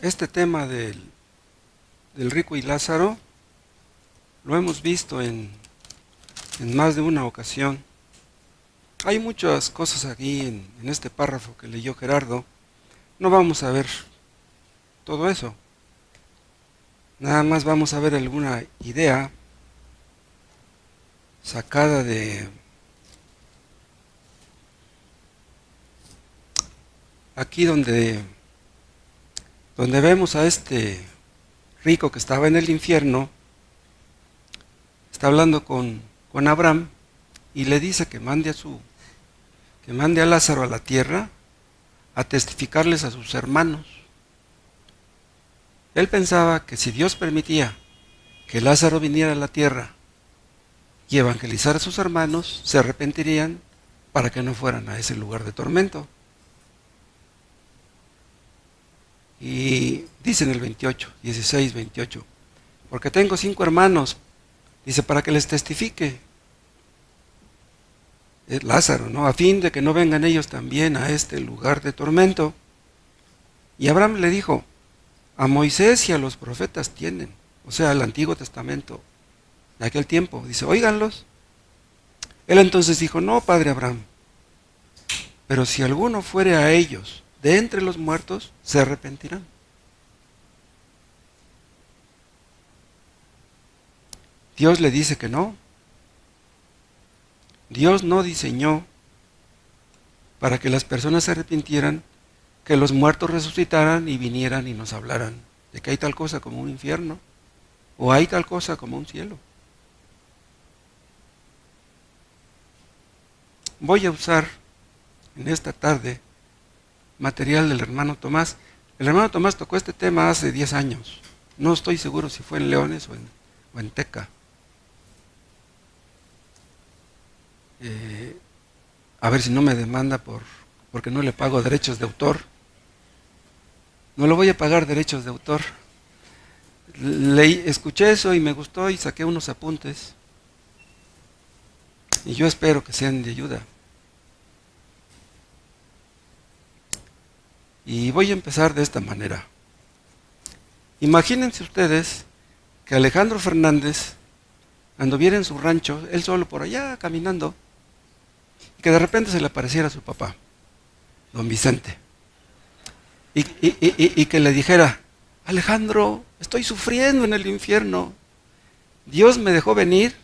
Este tema del rico y Lázaro lo hemos visto en más de una ocasión. Hay muchas cosas aquí en este párrafo que leyó Gerardo. No vamos a ver todo eso. Nada más vamos a ver alguna idea sacada de aquí donde vemos a este rico que estaba en el infierno. Está hablando con Abraham y le dice que mande a Lázaro a la tierra a testificarles a sus hermanos. Él pensaba que si Dios permitía que Lázaro viniera a la tierra y evangelizara a sus hermanos, se arrepentirían para que no fueran a ese lugar de tormento. Y dice en el 16, 28, porque tengo 5 hermanos, dice, para que les testifique Lázaro, ¿no? A fin de que no vengan ellos también a este lugar de tormento. Y Abraham le dijo, a Moisés y a los profetas tienen, o sea, el Antiguo Testamento de aquel tiempo, dice, óiganlos. Él entonces dijo, no, padre Abraham, pero si alguno fuere a ellos de entre los muertos, se arrepentirán. Dios le dice que no. Dios no diseñó para que las personas se arrepintieran, que los muertos resucitaran y vinieran y nos hablaran de que hay tal cosa como un infierno o hay tal cosa como un cielo. Voy a usar en esta tarde material del hermano Tomás. El hermano Tomás tocó este tema hace 10 años. No estoy seguro si fue en Leones o en Teca. A ver si no me demanda porque no le pago derechos de autor. No le voy a pagar derechos de autor. Escuché eso y me gustó y saqué unos apuntes. Y yo espero que sean de ayuda. Y voy a empezar de esta manera. Imagínense ustedes que Alejandro Fernández anduviera en su rancho, él solo por allá caminando, y que de repente se le apareciera a su papá, don Vicente, y que le dijera, Alejandro, estoy sufriendo en el infierno, Dios me dejó venir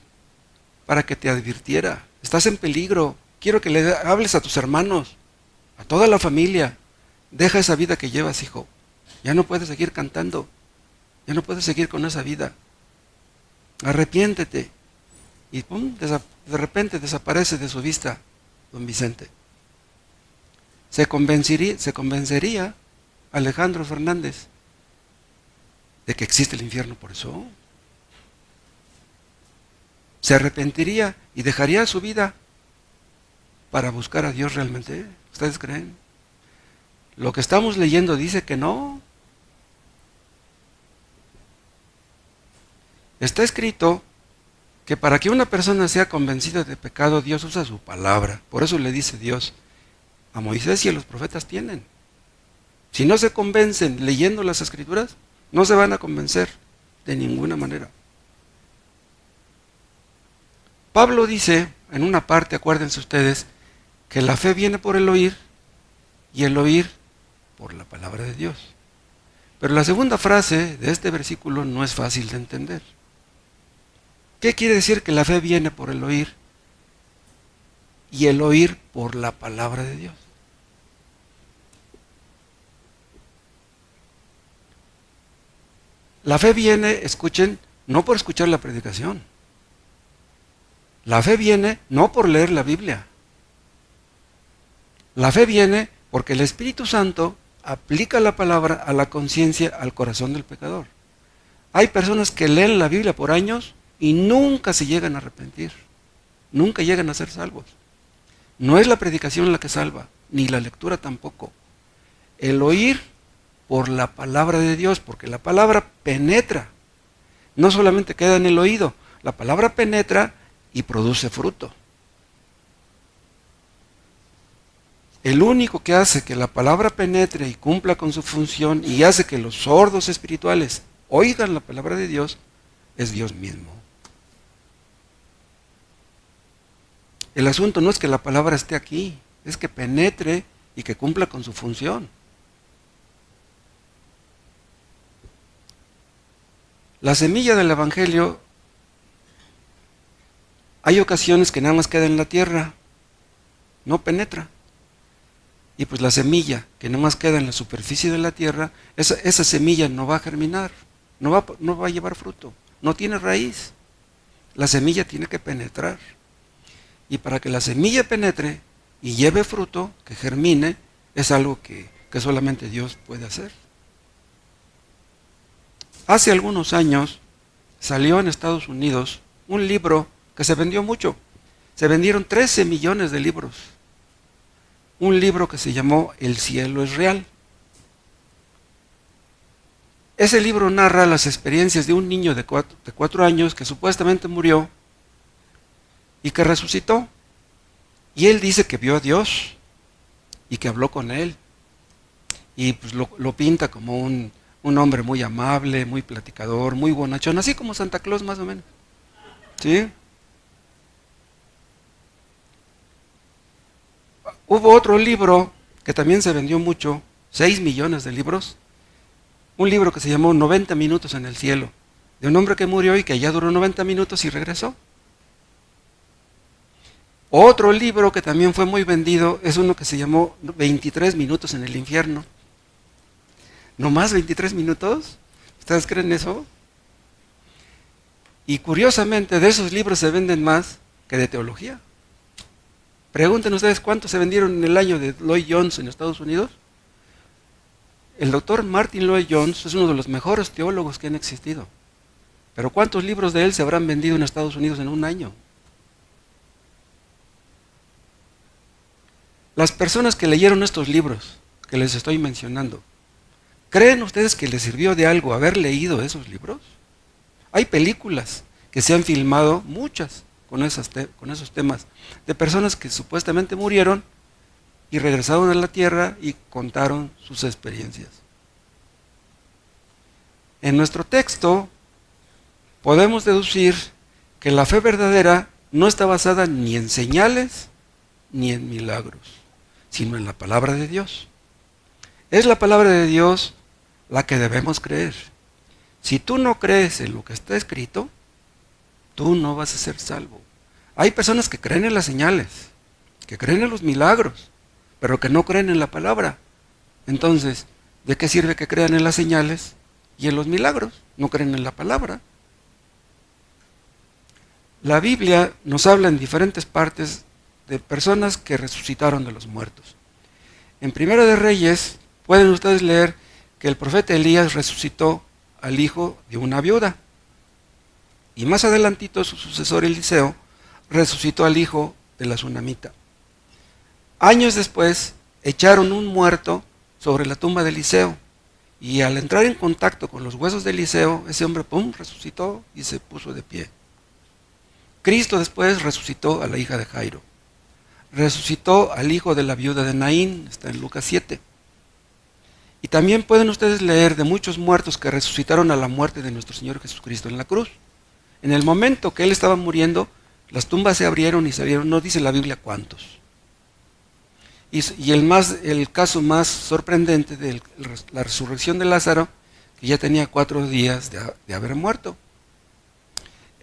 para que te advirtiera, estás en peligro, quiero que le hables a tus hermanos, a toda la familia, deja esa vida que llevas, hijo, ya no puedes seguir cantando, ya no puedes seguir con esa vida, arrepiéntete. Y pum, de repente desaparece de su vista don Vicente. Se convencería Alejandro Fernández de que existe el infierno por eso. Se arrepentiría y dejaría su vida para buscar a Dios realmente. ¿Ustedes creen? Lo que estamos leyendo dice que no. Está escrito que para que una persona sea convencida de pecado, Dios usa su palabra. Por eso le dice Dios, a Moisés y a los profetas tienen. Si no se convencen leyendo las Escrituras, no se van a convencer de ninguna manera. Pablo dice, en una parte, acuérdense ustedes, que la fe viene por el oír y el oír por la palabra de Dios. Pero la segunda frase de este versículo no es fácil de entender. ¿Qué quiere decir que la fe viene por el oír y el oír por la palabra de Dios? La fe viene, escuchen, no por escuchar la predicación. La fe viene no por leer la Biblia. La fe viene porque el Espíritu Santo aplica la palabra a la conciencia, al corazón del pecador. Hay personas que leen la Biblia por años y nunca se llegan a arrepentir, nunca llegan a ser salvos. No es la predicación la que salva, ni la lectura tampoco. El oír por la palabra de Dios, porque la palabra penetra, no solamente queda en el oído, la palabra penetra y produce fruto. El único que hace que la palabra penetre y cumpla con su función y hace que los sordos espirituales oigan la palabra de Dios es Dios mismo. El asunto no es que la palabra esté aquí, es que penetre y que cumpla con su función. La semilla del Evangelio, hay ocasiones que nada más queda en la tierra, no penetra. Y pues la semilla que nada más queda en la superficie de la tierra, esa semilla no va a germinar, no va a llevar fruto, no tiene raíz. La semilla tiene que penetrar. Y para que la semilla penetre y lleve fruto, que germine, es algo que solamente Dios puede hacer. Hace algunos años salió en Estados Unidos un libro que se vendió mucho. Se vendieron 13 millones de libros. Un libro que se llamó El cielo es real. Ese libro narra las experiencias de un niño de 4 años que supuestamente murió y que resucitó. Y él dice que vio a Dios y que habló con él. Y pues lo pinta como un hombre muy amable, muy platicador, muy bonachón, así como Santa Claus más o menos. ¿Sí? Hubo otro libro que también se vendió mucho, 6 millones de libros, un libro que se llamó 90 minutos en el cielo, de un hombre que murió y que ya duró 90 minutos y regresó. Otro libro que también fue muy vendido es uno que se llamó 23 minutos en el infierno. ¿No más 23 minutos? ¿Ustedes creen eso? Y curiosamente de esos libros se venden más que de teología. Pregunten ustedes cuántos se vendieron en el año de Lloyd Jones en Estados Unidos. El doctor Martin Lloyd Jones es uno de los mejores teólogos que han existido. Pero ¿cuántos libros de él se habrán vendido en Estados Unidos en un año? Las personas que leyeron estos libros que les estoy mencionando, ¿creen ustedes que les sirvió de algo haber leído esos libros? Hay películas que se han filmado, muchas, con esos temas, de personas que supuestamente murieron y regresaron a la tierra y contaron sus experiencias. En nuestro texto podemos deducir que la fe verdadera no está basada ni en señales ni en milagros, sino en la palabra de Dios. Es la palabra de Dios la que debemos creer. Si tú no crees en lo que está escrito, tú no vas a ser salvo. Hay personas que creen en las señales, que creen en los milagros, pero que no creen en la palabra. Entonces, ¿de qué sirve que crean en las señales y en los milagros? No creen en la palabra. La Biblia nos habla en diferentes partes de personas que resucitaron de los muertos. En Primera de Reyes pueden ustedes leer que el profeta Elías resucitó al hijo de una viuda. Y más adelantito su sucesor Eliseo resucitó al hijo de la sunamita. Años después echaron un muerto sobre la tumba de Eliseo. Y al entrar en contacto con los huesos de Eliseo, ese hombre resucitó y se puso de pie. Cristo después resucitó a la hija de Jairo. Resucitó al hijo de la viuda de Naín, está en Lucas 7. Y también pueden ustedes leer de muchos muertos que resucitaron a la muerte de nuestro Señor Jesucristo en la cruz. En el momento que Él estaba muriendo, las tumbas se abrieron y salieron, no dice la Biblia cuántos. Y el caso más sorprendente de la resurrección de Lázaro, que ya tenía 4 días de haber muerto.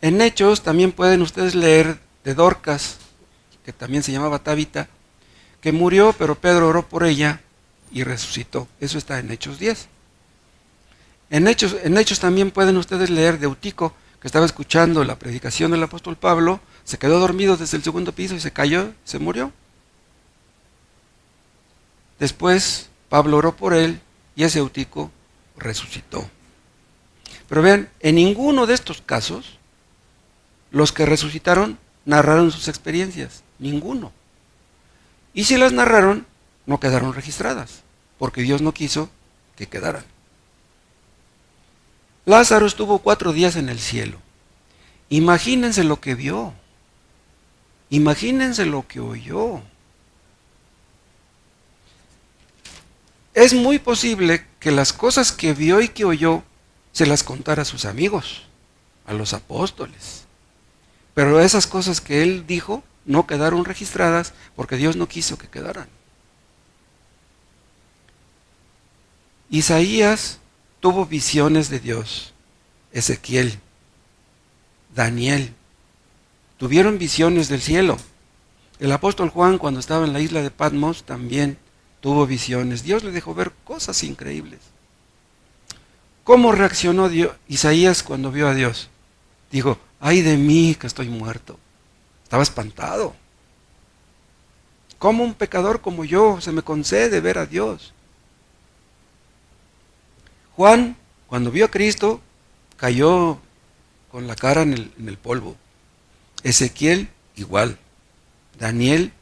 En Hechos también pueden ustedes leer de Dorcas, que también se llamaba Tabita, que murió, pero Pedro oró por ella y resucitó. Eso está en Hechos 10. En Hechos también pueden ustedes leer de Eutico, que estaba escuchando la predicación del apóstol Pablo, se quedó dormido desde el 2.º piso y se cayó, se murió. Después Pablo oró por él y ese Eutico resucitó. Pero vean, en ninguno de estos casos, los que resucitaron narraron sus experiencias, ninguno. Y si las narraron, no quedaron registradas, porque Dios no quiso que quedaran. Lázaro estuvo 4 días en el cielo. Imagínense lo que vio. Imagínense lo que oyó. Es muy posible que las cosas que vio y que oyó se las contara a sus amigos, a los apóstoles. Pero esas cosas que él dijo no quedaron registradas porque Dios no quiso que quedaran. Isaías tuvo visiones de Dios. Ezequiel, Daniel, tuvieron visiones del cielo. El apóstol Juan, cuando estaba en la isla de Patmos, también tuvo visiones. Dios le dejó ver cosas increíbles. ¿Cómo reaccionó Isaías cuando vio a Dios? Dijo, ay de mí que estoy muerto. Estaba espantado. ¿Cómo un pecador como yo se me concede ver a Dios? Juan, cuando vio a Cristo, cayó con la cara en el polvo. Ezequiel, igual. Daniel,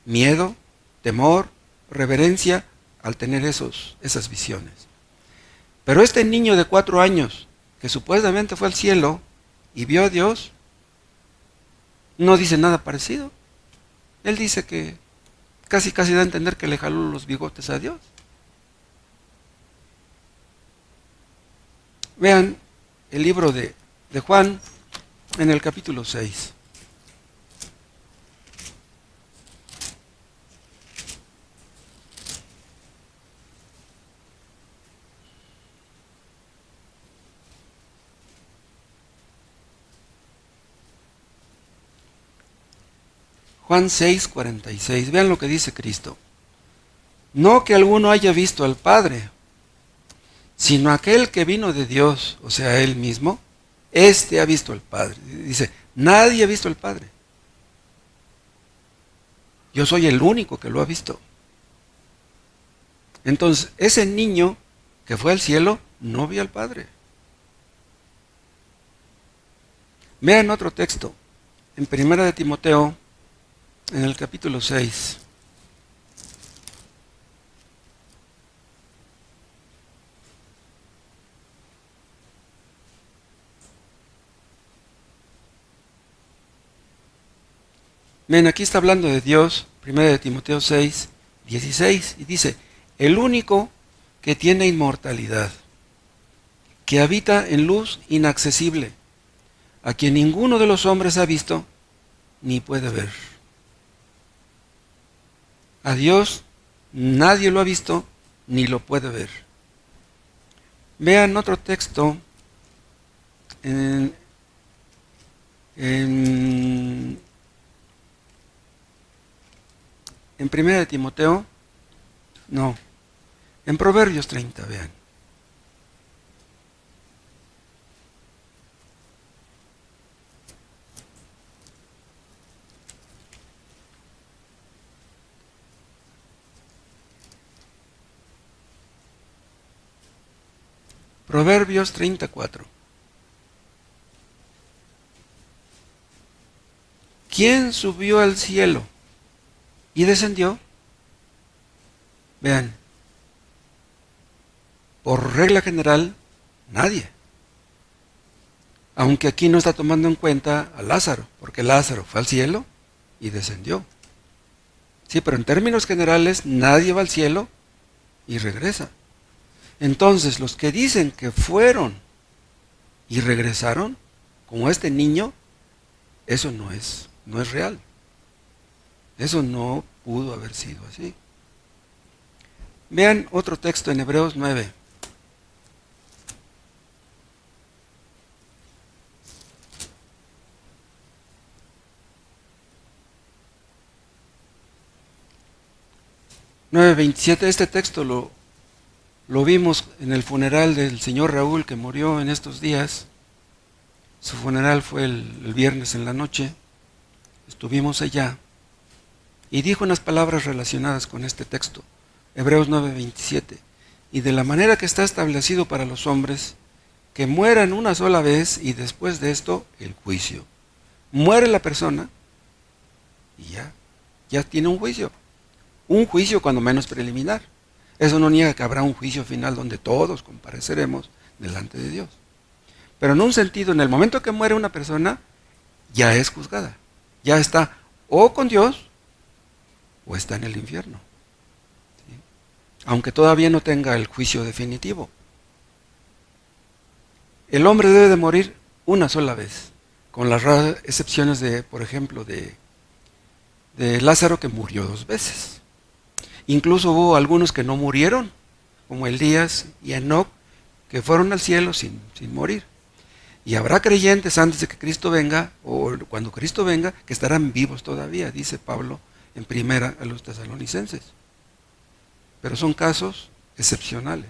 miedo, temor, reverencia al tener esas visiones. Pero este niño de 4 años, que supuestamente fue al cielo y vio a Dios, no dice nada parecido. Él dice que casi da a entender que le jaló los bigotes a Dios. Vean el libro de Juan en el capítulo 6. Juan 6:46. Vean lo que dice Cristo. No que alguno haya visto al Padre, sino aquel que vino de Dios, o sea, Él mismo, éste ha visto al Padre. Dice, nadie ha visto al Padre. Yo soy el único que lo ha visto. Entonces, ese niño que fue al cielo no vio al Padre. Vean otro texto, en 1 de Timoteo, en el capítulo 6. Ven, aquí está hablando de Dios, 1 de Timoteo 6, 16, y dice, el único que tiene inmortalidad, que habita en luz inaccesible, a quien ninguno de los hombres ha visto ni puede ver. A Dios nadie lo ha visto ni lo puede ver. Vean otro texto en 1 de Timoteo, no, en Proverbios 30, vean. Proverbios 34. ¿Quién subió al cielo y descendió? Vean, por regla general, nadie. Aunque aquí no está tomando en cuenta a Lázaro, porque Lázaro fue al cielo y descendió. Sí, pero en términos generales, nadie va al cielo y regresa. Entonces, los que dicen que fueron y regresaron, como este niño, eso no es real. Eso no pudo haber sido así. Vean otro texto en Hebreos 9. Este texto lo vimos en el funeral del señor Raúl que murió en estos días. Su funeral fue el viernes en la noche. Estuvimos allá. Y dijo unas palabras relacionadas con este texto. Hebreos 9:27. Y de la manera que está establecido para los hombres, que mueran una sola vez y después de esto el juicio. Muere la persona y ya tiene un juicio. Un juicio cuando menos preliminar. Eso no niega que habrá un juicio final donde todos compareceremos delante de Dios. Pero en un sentido, en el momento que muere una persona, ya es juzgada. Ya está o con Dios o está en el infierno. ¿Sí? aunque todavía no tenga el juicio definitivo. El hombre debe de morir una sola vez, con las raras excepciones de, por ejemplo, de Lázaro, que murió 2 veces. Incluso hubo algunos que no murieron, como Elías y Enoc, que fueron al cielo sin morir. Y habrá creyentes antes de que Cristo venga, o cuando Cristo venga, que estarán vivos todavía, dice Pablo en primera a los tesalonicenses. Pero son casos excepcionales.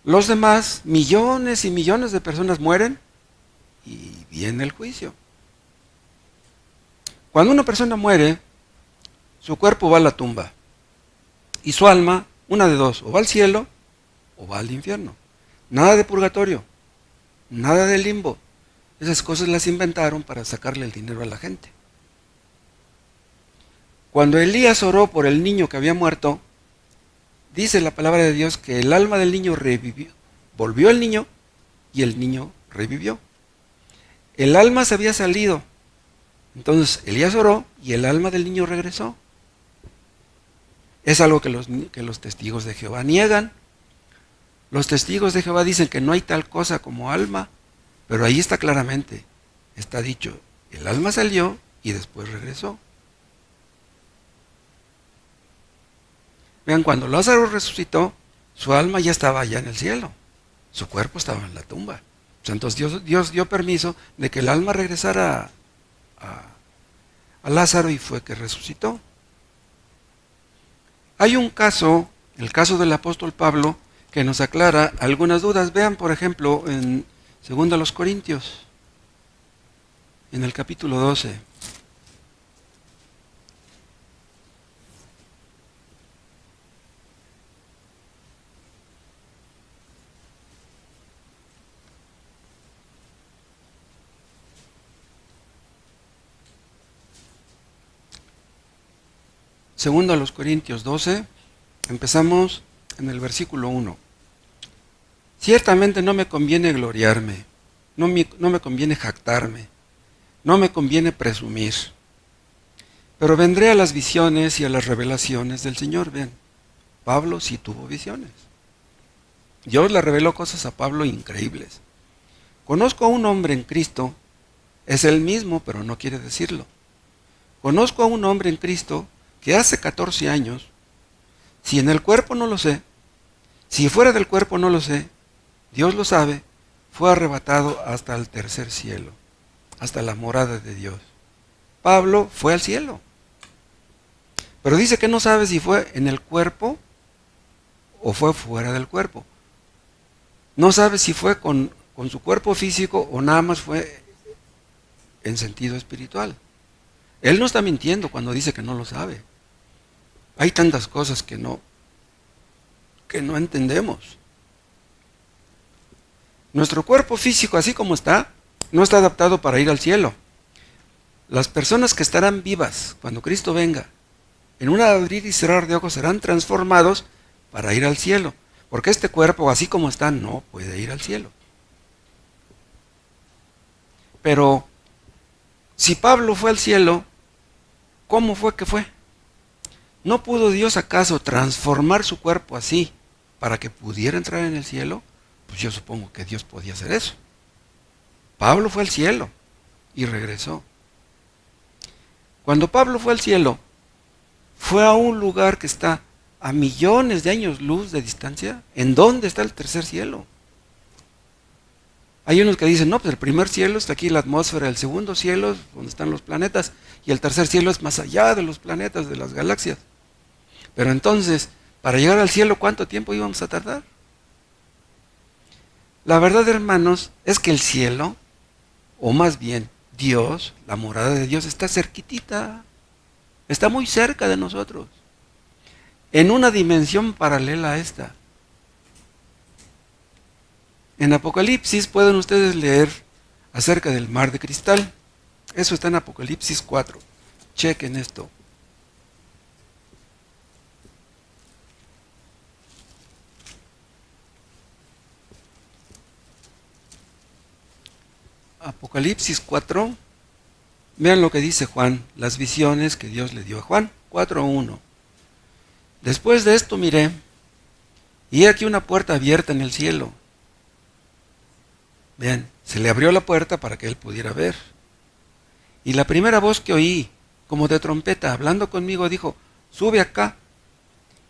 Los demás, millones y millones de personas mueren y viene el juicio. Cuando una persona muere, su cuerpo va a la tumba y su alma, una de dos, o va al cielo o va al infierno. Nada de purgatorio, nada de limbo. Esas cosas las inventaron para sacarle el dinero a la gente. Cuando Elías oró por el niño que había muerto, dice la palabra de Dios que el alma del niño revivió. Volvió el niño y el niño revivió. El alma se había salido. Entonces Elías oró y el alma del niño regresó. Es algo que los testigos de Jehová niegan. Los testigos de Jehová dicen que no hay tal cosa como alma, pero ahí está claramente, está dicho, el alma salió y después regresó. Vean, cuando Lázaro resucitó, su alma ya estaba allá en el cielo, su cuerpo estaba en la tumba. Entonces Dios dio permiso de que el alma regresara a Lázaro y fue que resucitó. Hay un caso, el caso del apóstol Pablo, que nos aclara algunas dudas. Vean, por ejemplo, en 2 Corintios, en el capítulo 12. Segundo a los Corintios 12, empezamos en el versículo 1. Ciertamente no me conviene gloriarme, no me conviene jactarme, no me conviene presumir, pero vendré a las visiones y a las revelaciones del Señor. Vean, Pablo sí tuvo visiones. Dios le reveló cosas a Pablo increíbles. Conozco a un hombre en Cristo, es el mismo, pero no quiere decirlo. Conozco a un hombre en Cristo que hace 14 años, si en el cuerpo no lo sé, si fuera del cuerpo no lo sé, Dios lo sabe, fue arrebatado hasta el tercer cielo, hasta la morada de Dios. Pablo fue al cielo, pero dice que no sabe si fue en el cuerpo o fue fuera del cuerpo. No sabe si fue con su cuerpo físico o nada más fue en sentido espiritual. Él no está mintiendo cuando dice que no lo sabe. Hay tantas cosas que no entendemos. Nuestro cuerpo físico, así como está, no está adaptado para ir al cielo. Las personas que estarán vivas cuando Cristo venga, en un abrir y cerrar de ojos serán transformados para ir al cielo, porque este cuerpo, así como está, no puede ir al cielo. Pero si Pablo fue al cielo, ¿cómo fue que fue? ¿No pudo Dios acaso transformar su cuerpo así para que pudiera entrar en el cielo? Pues yo supongo que Dios podía hacer eso. Pablo fue al cielo y regresó. Cuando Pablo fue al cielo, fue a un lugar que está a millones de años luz de distancia. ¿En dónde está el tercer cielo? Hay unos que dicen, no, pues el primer cielo está aquí en la atmósfera, el segundo cielo es donde están los planetas, y el tercer cielo es más allá de los planetas, de las galaxias. Pero entonces, para llegar al cielo, ¿cuánto tiempo íbamos a tardar? La verdad, hermanos, es que el cielo, o más bien Dios, la morada de Dios, está cerquitita, está muy cerca de nosotros, en una dimensión paralela a esta. En Apocalipsis pueden ustedes leer acerca del mar de cristal. Eso está en Apocalipsis 4. Chequen esto. Apocalipsis 4. Vean lo que dice Juan, las visiones que Dios le dio a Juan. 4:1. Después de esto miré, y he aquí una puerta abierta en el cielo. Vean, se le abrió la puerta para que él pudiera ver. Y la primera voz que oí, como de trompeta, hablando conmigo, dijo: sube acá,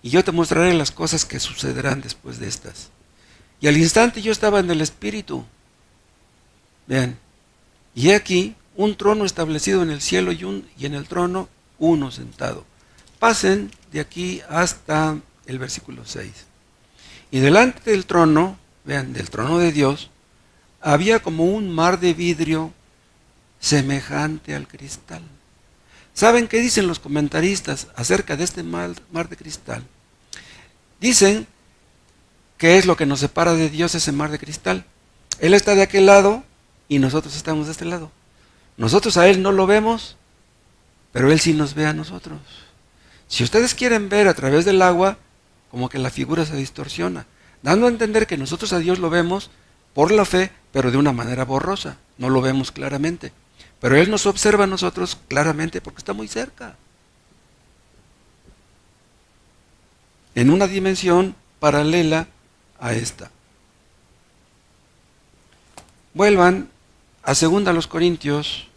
y yo te mostraré las cosas que sucederán después de estas. Y al instante yo estaba en el Espíritu. Vean, y he aquí un trono establecido en el cielo y en el trono uno sentado. Pasen de aquí hasta el versículo 6. Y delante del trono, vean, del trono de Dios, había como un mar de vidrio semejante al cristal. ¿Saben qué dicen los comentaristas acerca de este mar de cristal? Dicen que es lo que nos separa de Dios, ese mar de cristal. Él está de aquel lado y nosotros estamos de este lado. Nosotros a Él no lo vemos, pero Él sí nos ve a nosotros. Si ustedes quieren ver a través del agua, como que la figura se distorsiona, dando a entender que nosotros a Dios lo vemos por la fe, pero de una manera borrosa, no lo vemos claramente. Pero Él nos observa a nosotros claramente porque está muy cerca, en una dimensión paralela a esta. Vuelvan a 2 Corintios,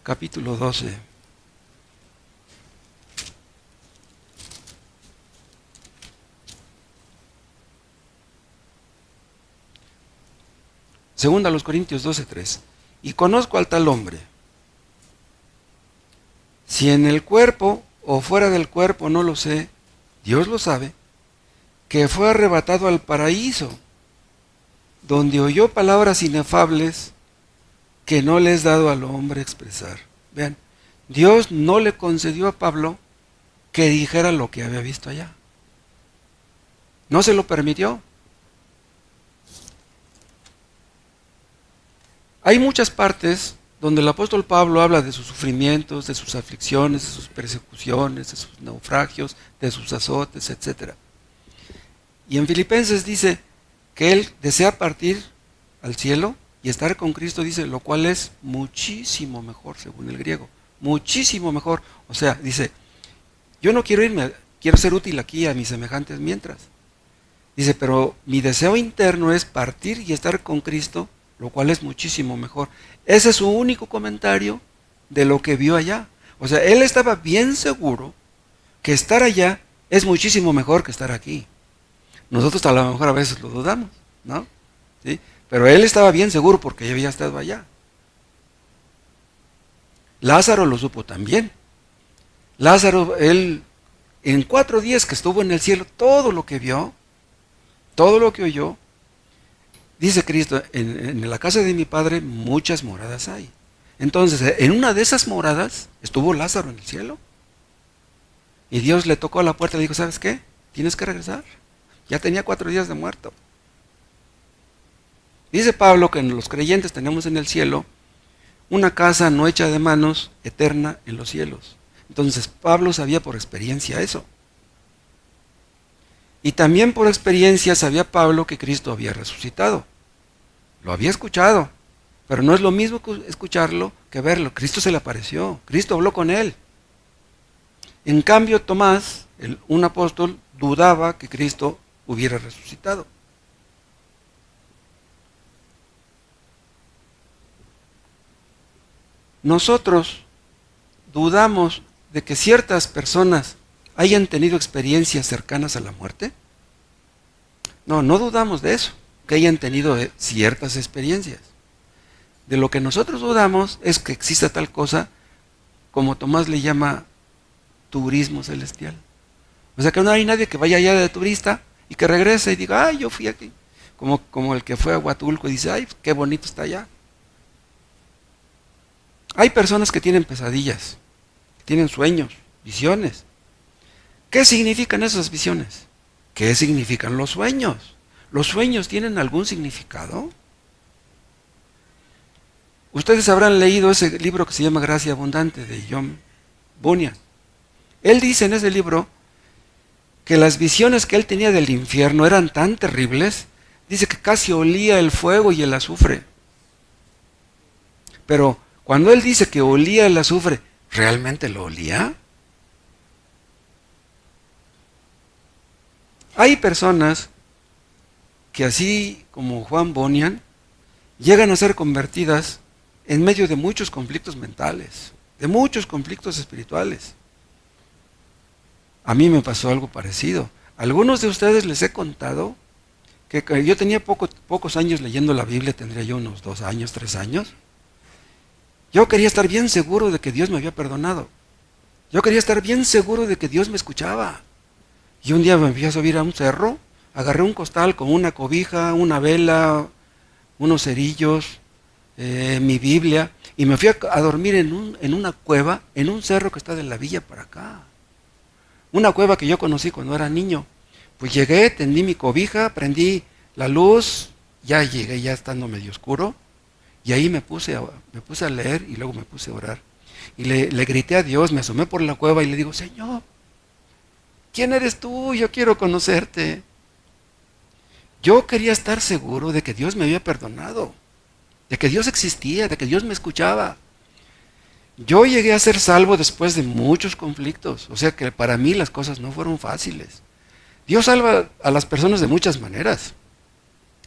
capítulo 12. Segunda a los Corintios 12:3. Y conozco al tal hombre. Si en el cuerpo o fuera del cuerpo no lo sé, Dios lo sabe, que fue arrebatado al paraíso, donde oyó palabras inefables que no le es dado al hombre expresar. Vean, Dios no le concedió a Pablo que dijera lo que había visto allá. No se lo permitió. Hay muchas partes donde el apóstol Pablo habla de sus sufrimientos, de sus aflicciones, de sus persecuciones, de sus naufragios, de sus azotes, etc. Y en Filipenses dice que él desea partir al cielo y estar con Cristo, dice, lo cual es muchísimo mejor, según el griego. Muchísimo mejor. O sea, dice, yo no quiero irme, quiero ser útil aquí a mis semejantes mientras. Dice, pero mi deseo interno es partir y estar con Cristo, lo cual es muchísimo mejor. Ese es su único comentario de lo que vio allá. O sea, él estaba bien seguro que estar allá es muchísimo mejor que estar aquí. Nosotros a lo mejor a veces lo dudamos, ¿no? ¿Sí? Pero él estaba bien seguro porque ya había estado allá. Lázaro lo supo también. Lázaro, él en 4 días que estuvo en el cielo, todo lo que vio, todo lo que oyó, dice Cristo, en la casa de mi Padre muchas moradas hay. Entonces, en una de esas moradas estuvo Lázaro en el cielo. Y Dios le tocó a la puerta y le dijo, ¿sabes qué? Tienes que regresar. Ya tenía 4 días de muerto. Dice Pablo que los creyentes tenemos en el cielo una casa no hecha de manos, eterna en los cielos. Entonces, Pablo sabía por experiencia eso. Y también por experiencia sabía Pablo que Cristo había resucitado. Lo había escuchado, pero no es lo mismo escucharlo que verlo. Cristo se le apareció, Cristo habló con él. En cambio, Tomás, un apóstol, dudaba que Cristo hubiera resucitado. Nosotros dudamos de que ciertas personas hayan tenido experiencias cercanas a la muerte. No, no dudamos de eso, que hayan tenido ciertas experiencias. De lo que nosotros dudamos es que exista tal cosa como Tomás le llama turismo celestial. O sea que no hay nadie que vaya allá de turista y que regrese y diga, ay, yo fui aquí. Como el que fue a Huatulco y dice, ay, qué bonito está allá. Hay personas que tienen pesadillas, que tienen sueños, visiones. ¿Qué significan esas visiones? ¿Qué significan los sueños? ¿Los sueños tienen algún significado? Ustedes habrán leído ese libro que se llama Gracia Abundante de John Bunyan. Él dice en ese libro que las visiones que él tenía del infierno eran tan terribles, dice que casi olía el fuego y el azufre. Pero cuando él dice que olía el azufre, ¿realmente lo olía? Hay personas que así como Juan Bunyan, llegan a ser convertidas en medio de muchos conflictos mentales, de muchos conflictos espirituales. A mí me pasó algo parecido. A algunos de ustedes les he contado que yo tenía pocos años leyendo la Biblia, tendría yo unos 2 años, 3 años. Yo quería estar bien seguro de que Dios me había perdonado. Yo quería estar bien seguro de que Dios me escuchaba. Y un día me fui a subir a un cerro, agarré un costal con una cobija, una vela, unos cerillos, mi Biblia, y me fui a dormir en una cueva, en un cerro que está de la villa para acá. Una cueva que yo conocí cuando era niño. Pues llegué, tendí mi cobija, prendí la luz, ya llegué ya estando medio oscuro, y ahí me puse a leer y luego me puse a orar. Y le grité a Dios, me asomé por la cueva y le digo, Señor, ¿quién eres tú? Yo quiero conocerte. Yo quería estar seguro de que Dios me había perdonado, de que Dios existía, de que Dios me escuchaba. Yo llegué a ser salvo después de muchos conflictos, o sea que para mí las cosas no fueron fáciles. Dios salva a las personas de muchas maneras.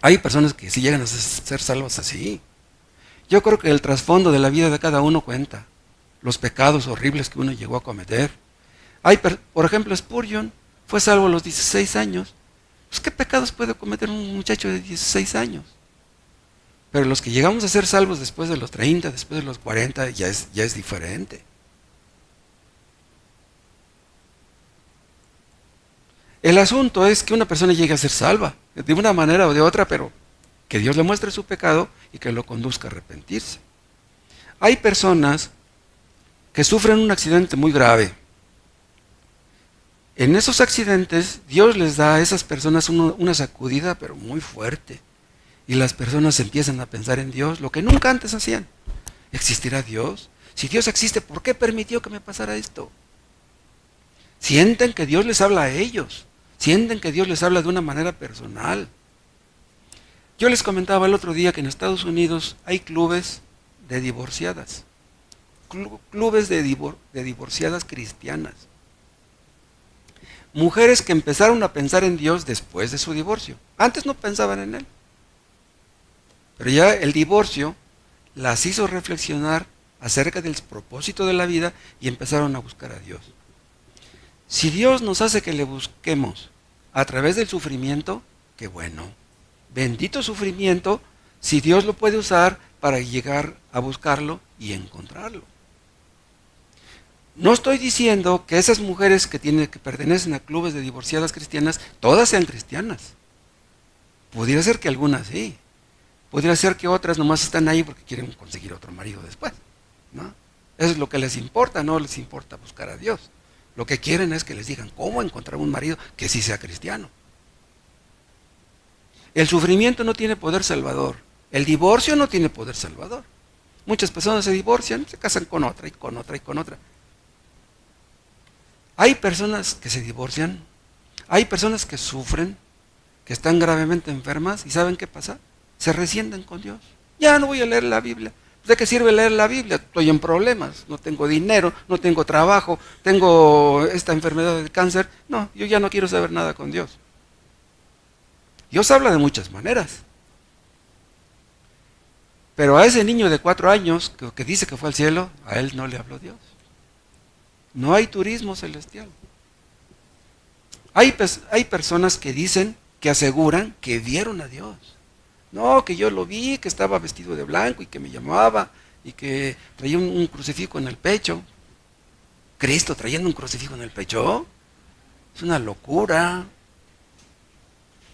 Hay personas que sí llegan a ser salvas así. Yo creo que el trasfondo de la vida de cada uno cuenta, los pecados horribles que uno llegó a cometer. Por ejemplo, Spurgeon fue salvo a los 16 años. Pues, ¿qué pecados puede cometer un muchacho de 16 años? Pero los que llegamos a ser salvos después de los 30, después de los 40, ya es diferente. El asunto es que una persona llegue a ser salva, de una manera o de otra, pero que Dios le muestre su pecado y que lo conduzca a arrepentirse. Hay personas que sufren un accidente muy grave. En esos accidentes, Dios les da a esas personas una sacudida, pero muy fuerte. Y las personas empiezan a pensar en Dios, lo que nunca antes hacían. ¿Existirá Dios? Si Dios existe, ¿por qué permitió que me pasara esto? Sienten que Dios les habla a ellos. Sienten que Dios les habla de una manera personal. Yo les comentaba el otro día que en Estados Unidos hay clubes de divorciadas. Clubes de divorciadas cristianas. Mujeres que empezaron a pensar en Dios después de su divorcio. Antes no pensaban en Él. Pero ya el divorcio las hizo reflexionar acerca del propósito de la vida y empezaron a buscar a Dios. Si Dios nos hace que le busquemos a través del sufrimiento, qué bueno. Bendito sufrimiento si Dios lo puede usar para llegar a buscarlo y encontrarlo. No estoy diciendo que esas mujeres que pertenecen a clubes de divorciadas cristianas, todas sean cristianas. Pudiera ser que algunas sí. Podría ser que otras nomás están ahí porque quieren conseguir otro marido después, ¿no? Eso es lo que les importa, no les importa buscar a Dios. Lo que quieren es que les digan cómo encontrar un marido que sí sea cristiano. El sufrimiento no tiene poder salvador. El divorcio no tiene poder salvador. Muchas personas se divorcian, se casan con otra y con otra y con otra. Hay personas que se divorcian, hay personas que sufren, que están gravemente enfermas y ¿saben qué pasa? Se resienten con Dios. Ya no voy a leer la Biblia. ¿De qué sirve leer la Biblia? Estoy en problemas, no tengo dinero, no tengo trabajo, tengo esta enfermedad del cáncer. No, yo ya no quiero saber nada con Dios. Dios habla de muchas maneras. Pero a ese niño de 4 años que dice que fue al cielo, a él no le habló Dios. No hay turismo celestial. Hay personas que dicen, que aseguran que vieron a Dios. No, que yo lo vi, que estaba vestido de blanco y que me llamaba y que traía un crucifijo en el pecho. ¿Cristo trayendo un crucifijo en el pecho? Es una locura.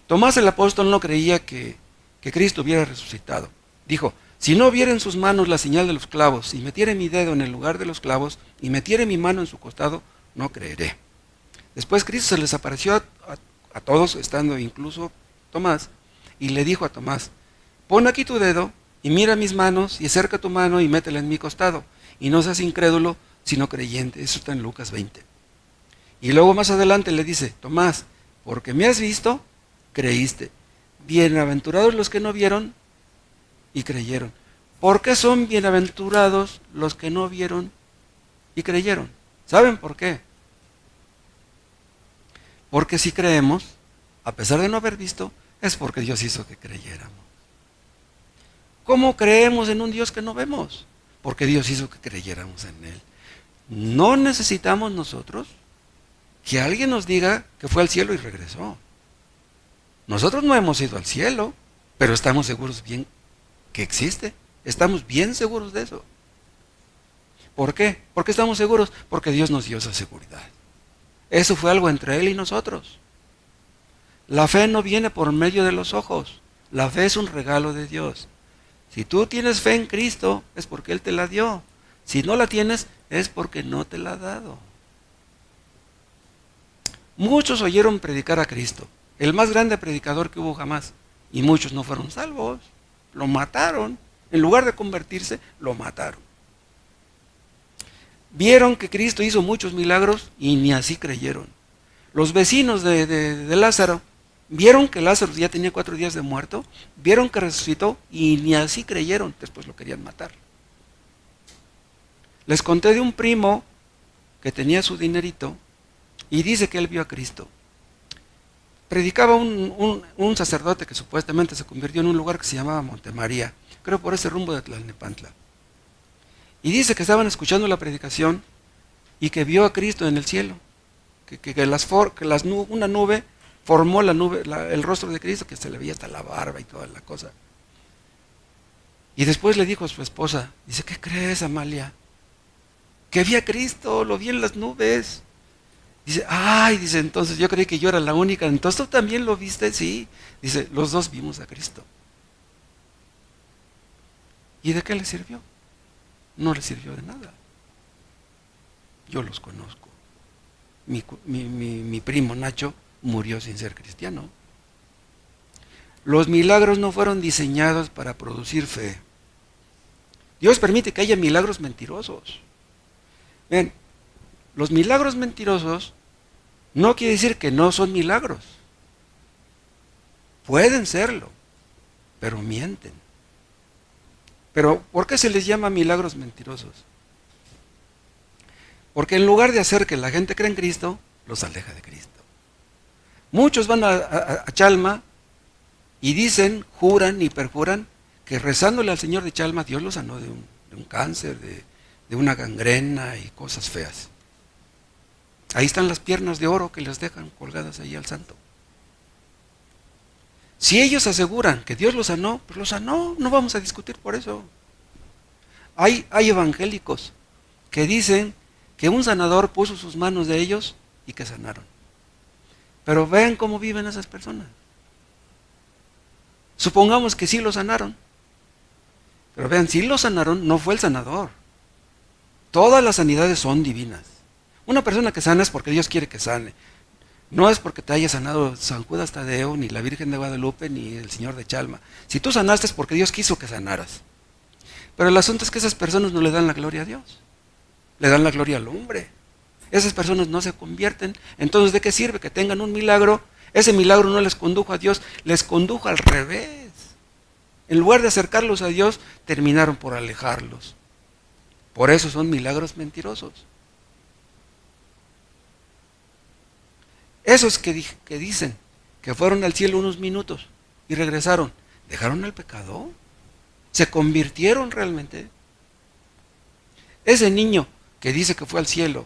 Tomás el apóstol no creía que Cristo hubiera resucitado. Dijo, si no viera en sus manos la señal de los clavos y metiere mi dedo en el lugar de los clavos y metiere mi mano en su costado, no creeré. Después Cristo se les apareció a todos, estando incluso Tomás, y le dijo a Tomás, pon aquí tu dedo y mira mis manos y acerca tu mano y métela en mi costado. Y no seas incrédulo, sino creyente. Eso está en Lucas 20. Y luego más adelante le dice, Tomás, porque me has visto, creíste. Bienaventurados los que no vieron y creyeron. ¿Por qué son bienaventurados los que no vieron y creyeron? ¿Saben por qué? Porque si creemos, a pesar de no haber visto, es porque Dios hizo que creyéramos. ¿Cómo creemos en un Dios que no vemos? Porque Dios hizo que creyéramos en Él. No necesitamos nosotros que alguien nos diga que fue al cielo y regresó. Nosotros no hemos ido al cielo, pero estamos seguros bien que existe. Estamos bien seguros de eso. ¿Por qué? ¿Por qué estamos seguros? Porque Dios nos dio esa seguridad. Eso fue algo entre Él y nosotros. La fe no viene por medio de los ojos. La fe es un regalo de Dios. Si tú tienes fe en Cristo, es porque Él te la dio. Si no la tienes, es porque no te la ha dado. Muchos oyeron predicar a Cristo, el más grande predicador que hubo jamás, y muchos no fueron salvos. Lo mataron. En lugar de convertirse, lo mataron. Vieron que Cristo hizo muchos milagros y ni así creyeron. Los vecinos de Lázaro vieron que Lázaro ya tenía 4 días de muerto, vieron que resucitó y ni así creyeron, después lo querían matar. Les conté de un primo que tenía su dinerito y dice que él vio a Cristo. Predicaba un sacerdote que supuestamente se convirtió en un lugar que se llamaba Montemaría, creo por ese rumbo de Tlalnepantla. Y dice que estaban escuchando la predicación y que vio a Cristo en el cielo, una nube formó el rostro de Cristo, que se le veía hasta la barba y toda la cosa. Y después le dijo a su esposa, dice, ¿qué crees, Amalia? Que vi a Cristo, lo vi en las nubes. Dice, dice, entonces yo creí que yo era la única. Entonces tú también lo viste, sí. Dice, los dos vimos a Cristo. ¿Y de qué le sirvió? No le sirvió de nada. Yo los conozco. Mi primo Nacho murió sin ser cristiano. Los milagros no fueron diseñados para producir fe. Dios permite que haya milagros mentirosos. Ven, los milagros mentirosos no quiere decir que no son milagros. Pueden serlo, pero mienten. Pero ¿por qué se les llama milagros mentirosos? Porque en lugar de hacer que la gente crea en Cristo, los aleja de Cristo. Muchos van a Chalma y dicen, juran y perjuran que rezándole al Señor de Chalma, Dios los sanó de un cáncer, de una gangrena y cosas feas. Ahí están las piernas de oro que les dejan colgadas ahí al santo. Si ellos aseguran que Dios los sanó, pues los sanó, no vamos a discutir por eso. Hay evangélicos que dicen que un sanador puso sus manos de ellos y que sanaron. Pero vean cómo viven esas personas. Supongamos que sí lo sanaron. Pero vean, si lo sanaron, no fue el sanador. Todas las sanidades son divinas. Una persona que sana es porque Dios quiere que sane. No es porque te haya sanado San Judas Tadeo, ni la Virgen de Guadalupe, ni el Señor de Chalma. Si tú sanaste es porque Dios quiso que sanaras. Pero el asunto es que esas personas no le dan la gloria a Dios. Le dan la gloria al hombre. Esas personas no se convierten. Entonces, ¿de qué sirve que tengan un milagro? Ese milagro no les condujo a Dios, les condujo al revés. En lugar de acercarlos a Dios, terminaron por alejarlos. Por eso son milagros mentirosos. Esos que dicen que fueron al cielo unos minutos y regresaron, ¿dejaron el pecado? ¿Se convirtieron realmente? Ese niño que dice que fue al cielo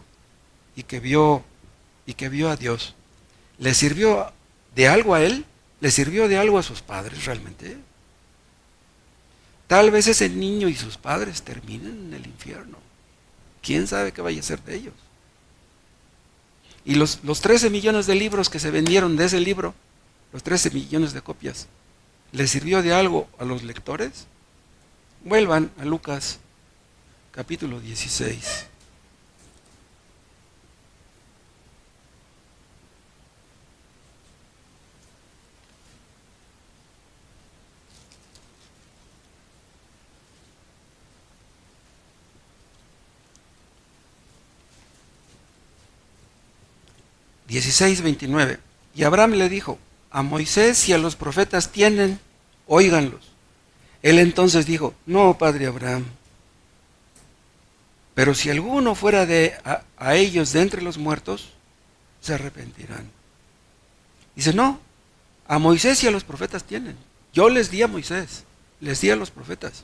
y que vio a Dios, ¿le sirvió de algo a él? ¿Le sirvió de algo a sus padres realmente? Tal vez ese niño y sus padres terminen en el infierno. ¿Quién sabe qué vaya a ser de ellos? Y los 13 millones de libros que se vendieron de ese libro, los 13 millones de copias, ¿les sirvió de algo a los lectores? Vuelvan a Lucas capítulo 16. (Lucas 16:29) Y Abraham le dijo, a Moisés y a los profetas tienen, óiganlos. Él entonces dijo, no, padre Abraham, pero si alguno fuera a ellos de entre los muertos, se arrepentirán. Dice, no, A Moisés y a los profetas tienen. Yo les di a Moisés, les di a los profetas.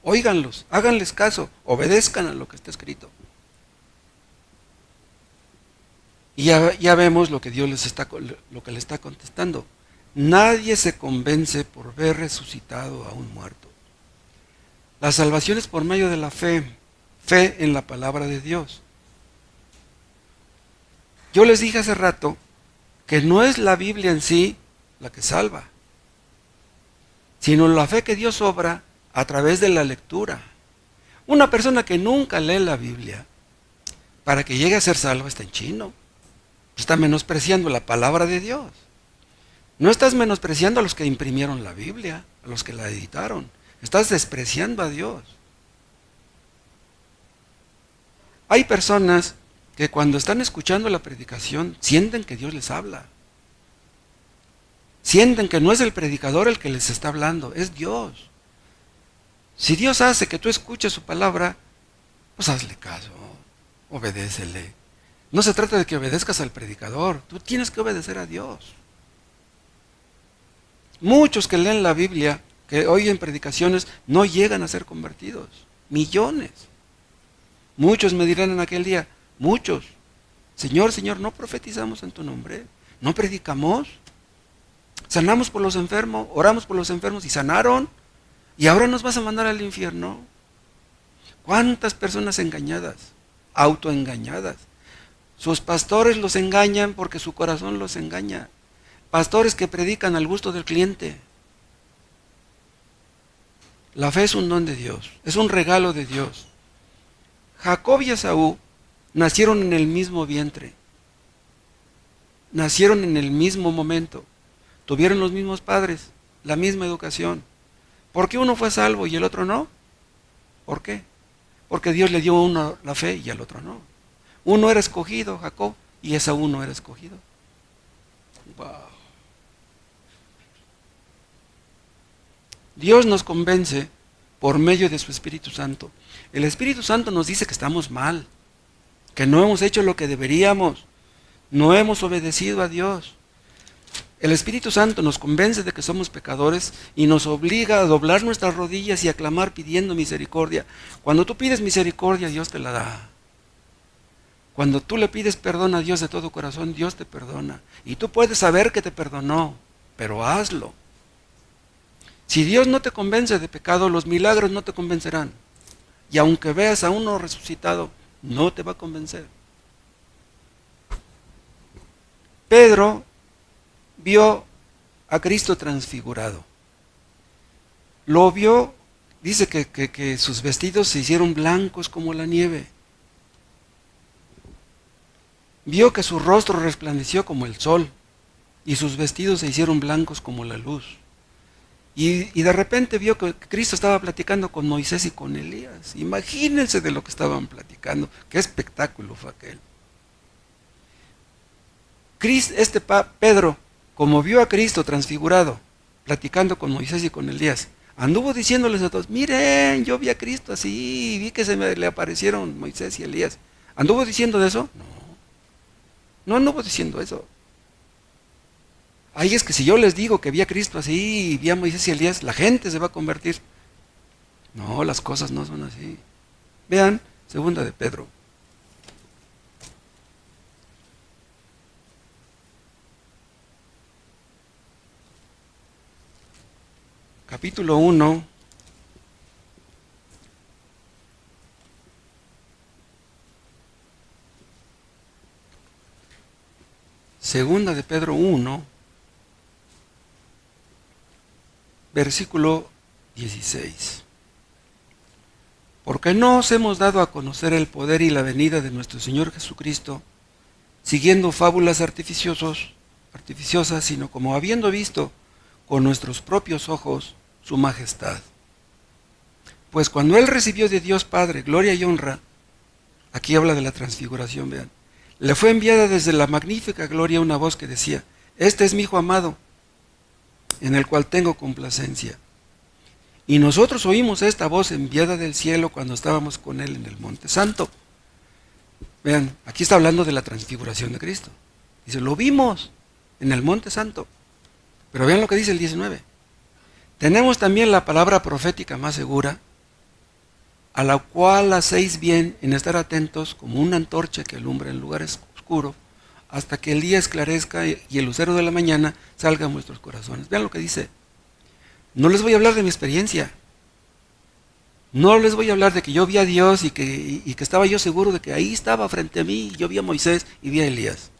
Óiganlos, háganles caso, obedezcan a lo que está escrito. Y ya vemos lo que Dios lo que le está contestando. Nadie se convence por ver resucitado a un muerto. La salvación es por medio de la fe, fe en la palabra de Dios. Yo les dije hace rato que no es la Biblia en sí la que salva, sino la fe que Dios obra a través de la lectura. Una persona que nunca lee la Biblia, para que llegue a ser salva, está en chino. Está menospreciando la palabra de Dios. No estás menospreciando a los que imprimieron la Biblia, a los que la editaron. Estás despreciando a Dios. Hay personas que cuando están escuchando la predicación sienten que Dios les habla. Sienten que no es el predicador el que les está hablando, es Dios. Si Dios hace que tú escuches su palabra, pues hazle caso, obedécele. No se trata de que obedezcas al predicador, tú tienes que obedecer a Dios. Muchos que leen la Biblia, que oyen predicaciones, no llegan a ser convertidos. Millones. Muchos me dirán en aquel día, muchos, Señor, Señor, no profetizamos en tu nombre, no predicamos, sanamos por los enfermos, oramos por los enfermos y sanaron, y ahora nos vas a mandar al infierno. ¿Cuántas personas engañadas, autoengañadas? Sus pastores los engañan porque su corazón los engaña. Pastores que predican al gusto del cliente. La fe es un don de Dios, es un regalo de Dios. Jacob y Esaú nacieron en el mismo vientre, nacieron en el mismo momento, tuvieron los mismos padres, la misma educación. ¿Por qué uno fue salvo y el otro no? ¿Por qué? Porque Dios le dio a uno la fe y al otro no. Uno era escogido, Jacob, y Esaú no era escogido. Wow. Dios nos convence por medio de su Espíritu Santo. El Espíritu Santo nos dice que estamos mal, que no hemos hecho lo que deberíamos, no hemos obedecido a Dios. El Espíritu Santo nos convence de que somos pecadores y nos obliga a doblar nuestras rodillas y a clamar pidiendo misericordia. Cuando tú pides misericordia, Dios te la da. Cuando tú le pides perdón a Dios de todo corazón, Dios te perdona. Y tú puedes saber que te perdonó, pero hazlo. Si Dios no te convence de pecado, los milagros no te convencerán. Y aunque veas a uno resucitado, no te va a convencer. Pedro vio a Cristo transfigurado. Lo vio, dice que sus vestidos se hicieron blancos como la nieve. Vio que su rostro resplandeció como el sol y sus vestidos se hicieron blancos como la luz. Y de repente vio que Cristo estaba platicando con Moisés y con Elías. Imagínense de lo que estaban platicando. Qué espectáculo fue aquel. Pedro, como vio a Cristo transfigurado, platicando con Moisés y con Elías, anduvo diciéndoles a todos, miren, yo vi a Cristo así, vi que le aparecieron Moisés y Elías. ¿Anduvo diciendo de eso? No anduvo diciendo eso. Ahí es que si yo les digo que vi a Cristo así, y vi a Moisés y Elías, la gente se va a convertir. No, las cosas no son así. Vean, segunda de Pedro. Capítulo 1. Segunda de Pedro 1, versículo 16. Porque no os hemos dado a conocer el poder y la venida de nuestro Señor Jesucristo, siguiendo fábulas artificiosas, sino como habiendo visto con nuestros propios ojos su majestad. Pues cuando Él recibió de Dios Padre gloria y honra, aquí habla de la transfiguración, vean, le fue enviada desde la magnífica gloria una voz que decía, este es mi Hijo amado, en el cual tengo complacencia. Y nosotros oímos esta voz enviada del cielo cuando estábamos con Él en el Monte Santo. Vean, aquí está hablando de la transfiguración de Cristo. Dice, lo vimos en el Monte Santo. Pero vean lo que dice el 19. Tenemos también la palabra profética más segura, a la cual hacéis bien en estar atentos como una antorcha que alumbra en lugares oscuros, hasta que el día esclarezca y el lucero de la mañana salga a vuestros corazones. Vean lo que dice. No les voy a hablar de mi experiencia. No les voy a hablar de que yo vi a Dios y que estaba yo seguro de que ahí estaba frente a mí, yo vi a Moisés y vi a Elías.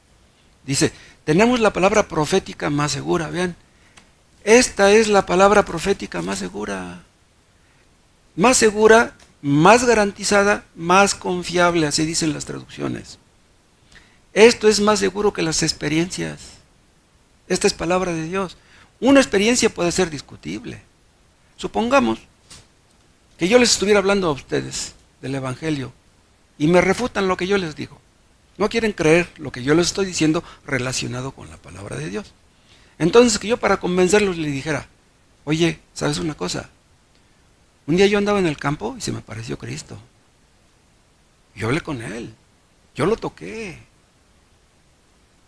Dice, tenemos la palabra profética más segura. Vean, esta es la palabra profética más segura. Más segura, más garantizada, más confiable, así dicen las traducciones. Esto es más seguro que las experiencias. Esta es palabra de Dios. Una experiencia puede ser discutible. Supongamos que yo les estuviera hablando a ustedes del Evangelio y me refutan lo que yo les digo. No quieren creer lo que yo les estoy diciendo relacionado con la palabra de Dios. Entonces que yo para convencerlos les dijera, oye, ¿sabes una cosa? Un día yo andaba en el campo y se me apareció Cristo. Yo hablé con Él. Yo lo toqué.